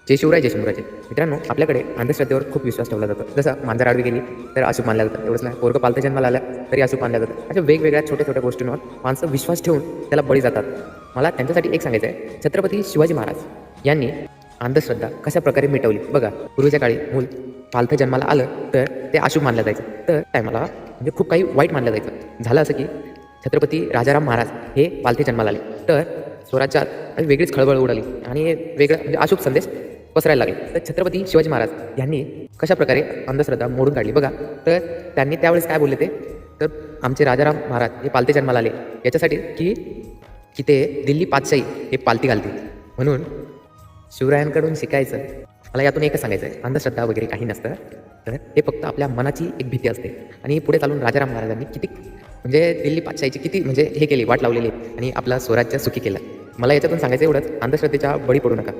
जय शिवराय जय शिवराजे. मित्रांनो, आपल्याकडे अंधश्रद्धेवर खूप विश्वास ठेवला जातो. जसं मांजर आडवी गेली तर अशुभ मानलं जातं, एवढंच नाही, पोरगं पालतं जन्माला आलं तरी अशुभ मानलं जातं. अशा वेगवेगळ्या छोट्या छोट्या गोष्टींवर माणसं विश्वास ठेवून त्याला बळी जातात. मला त्यांच्यासाठी एक सांगायचं आहे, छत्रपती शिवाजी महाराज यांनी अंधश्रद्धा कशा प्रकारे मिटवली. बघा, पूर्वीच्या काळी मूल पालथं जन्माला आलं तर ते अशुभ मानलं जायचं. तर टायमाला म्हणजे खूप काही वाईट मानलं जायचं. झालं असं की छत्रपती राजाराम महाराज हे पालथे जन्माला आले तर स्वराज्यात वेगळीच खळबळ उडाली आणि वेगळा म्हणजे अशुभ संदेश पसरायला लागले. तर छत्रपती शिवाजी महाराज यांनी कशा प्रकारे अंधश्रद्धा मोडून काढली. बघा, तर त्यांनी त्यावेळेस काय बोलले ते, तर आमचे राजाराम महाराज हे पालथे जन्माला आले याच्यासाठी की ते दिल्ली पातशाही हे पालथी घालतील. म्हणून शिवरायांकडून शिकायचं. मला यातून एकच सांगायचं आहे, अंधश्रद्धा वगैरे काही नसतं. तर हे फक्त आपल्या मनाची एक भीती असते. आणि पुढे चालून राजाराम महाराजांनी किती म्हणजे दिल्ली पातशाहीची किती म्हणजे हे केली, वाट लावलेली आणि आपला स्वराज्य सुखी केलं. मला याच्यातून सांगायचं एवढंच, अंधश्रद्धेच्या बळी पडू नका.